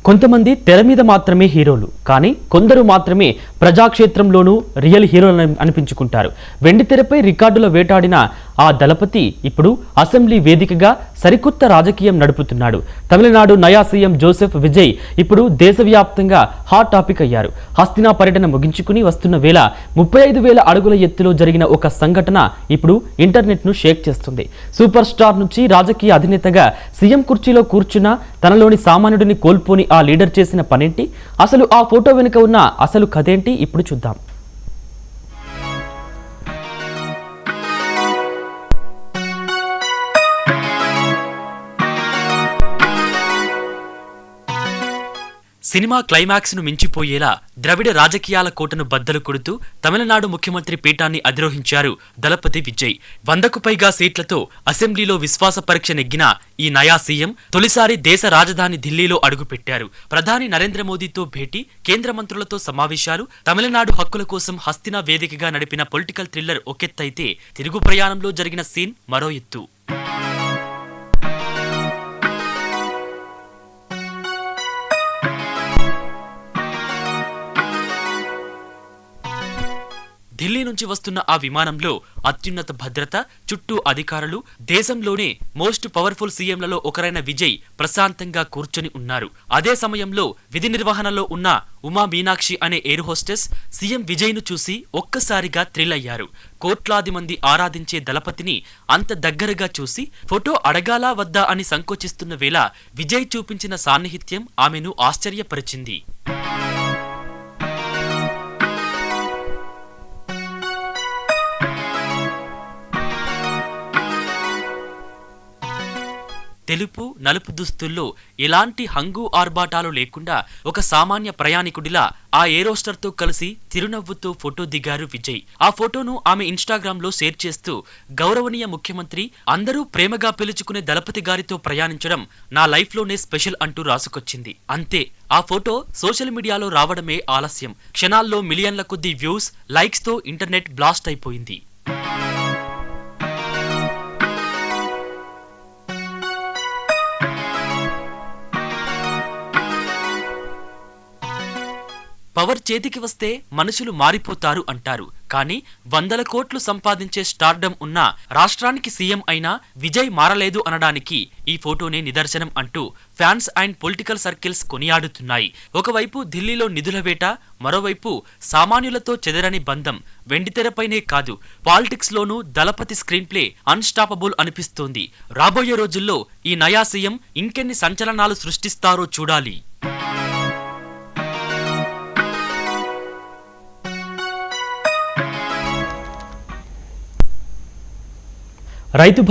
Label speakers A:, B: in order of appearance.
A: కొంతమంది తెర మీద మాత్రమే హీరోలు కానీ కొందరు మాత్రమే ప్రజాక్షేత్రంలోనూ రియల్ హీరోలు అనిపించుకుంటారు. వెండితెరపై రికార్డుల వేటాడిన ఆ దళపతి ఇప్పుడు అసెంబ్లీ వేదికగా సరికొత్త రాజకీయం నడుపుతున్నాడు. తమిళనాడు నయా సీఎం జోసెఫ్ విజయ్ ఇప్పుడు దేశవ్యాప్తంగా హాట్ టాపిక్ అయ్యారు. హస్తినా పర్యటన ముగించుకుని వస్తున్న వేళ 35,000 అడుగుల ఎత్తులో జరిగిన ఒక సంఘటన ఇప్పుడు ఇంటర్నెట్ ను షేక్ చేస్తుంది. సూపర్ స్టార్ నుంచి రాజకీయ అధినేతగా సీఎం కుర్చీలో కూర్చున్న తనలోని సామాన్యుడిని కోల్పోని ఆ లీడర్ చేసిన పనేంటి? అసలు ఆ ఫోటో వెనుక ఉన్న అసలు కథేంటి? ఇప్పుడు చూద్దాం. సినిమా క్లైమాక్స్ ను మించిపోయేలా ద్రవిడ రాజకీయాల కోటను బద్దలు కొడుతూ తమిళనాడు ముఖ్యమంత్రి పీఠాన్ని అధిరోహించారు దళపతి విజయ్. 100కు పైగా సీట్లతో అసెంబ్లీలో విశ్వాస పరీక్ష నెగ్గిన ఈ నయా సీఎం తొలిసారి దేశ రాజధాని ఢిల్లీలో అడుగుపెట్టారు. ప్రధాని నరేంద్ర మోదీతో భేటీ, కేంద్ర మంత్రులతో సమావేశాలు, తమిళనాడు హక్కుల కోసం హస్తినా వేదికగా నడిపిన పొలిటికల్ థ్రిల్లర్ ఒకెత్తైతే తిరుగు ప్రయాణంలో జరిగిన సీన్ మరో ఎత్తు. ఢిల్లీ నుంచి వస్తున్న ఆ విమానంలో అత్యున్నత భద్రత, చుట్టూ అధికారులు, దేశంలోనే మోస్ట్ పవర్ఫుల్ సీఎంలలో ఒకరైన విజయ్ ప్రశాంతంగా కూర్చొని ఉన్నారు. అదే సమయంలో విధి నిర్వహణలో ఉన్న ఉమా మీనాక్షి అనే ఎయిర్ హోస్టెస్ సీఎం విజయ్ ను చూసి ఒక్కసారిగా థ్రిల్ అయ్యారు. కోట్లాది మంది ఆరాధించే దళపతిని అంత దగ్గరగా చూసి ఫోటో అడగాలా వద్దా అని సంకోచిస్తున్న వేళ విజయ్ చూపించిన సాన్నిహిత్యం ఆమెను ఆశ్చర్యపరిచింది. తెలుపు, నలుపు దుస్తుల్లో ఎలాంటి హంగు ఆర్భాటాలు లేకుండా ఒక సామాన్య ప్రయాణికుడిలా ఆ ఏరోస్టర్ తో కలిసి చిరునవ్వుతో ఫోటో దిగారు విజయ్. ఆ ఫోటోను ఆమె ఇన్స్టాగ్రామ్ లో షేర్ చేస్తూ, గౌరవనీయ ముఖ్యమంత్రి, అందరూ ప్రేమగా పిలుచుకునే దళపతి గారితో ప్రయాణించడం నా లైఫ్ లోనే స్పెషల్ అంటూ రాసుకొచ్చింది. అంతే, ఆ ఫోటో సోషల్ మీడియాలో రావడమే ఆలస్యం. క్షణాల్లో మిలియన్ల కొద్ది వ్యూస్, లైక్స్ తో ఇంటర్నెట్ బ్లాస్ట్ అయిపోయింది. పవర్ చేతికి వస్తే మనుషులు మారిపోతారు అంటారు. కానీ 100 కోట్లు సంపాదించే స్టార్డమ్ ఉన్న రాష్ట్రానికి సీఎం అయినా విజయ్ మారలేదు అనడానికి ఈ ఫోటోనే నిదర్శనం అంటూ ఫ్యాన్స్ అండ్ పొలిటికల్ సర్కిల్స్ కొనియాడుతున్నాయి. ఒకవైపు ఢిల్లీలో నిధుల వేట, మరోవైపు సామాన్యులతో చెదరని బంధం. వెండితెరపైనే కాదు, పాలిటిక్స్ లోనూ దళపతి స్క్రీన్ ప్లే అన్స్టాపబుల్ అనిపిస్తోంది. రాబోయే రోజుల్లో ఈ నయా సీఎం ఇంకెన్ని సంచలనాలు సృష్టిస్తారో చూడాలి. రైతు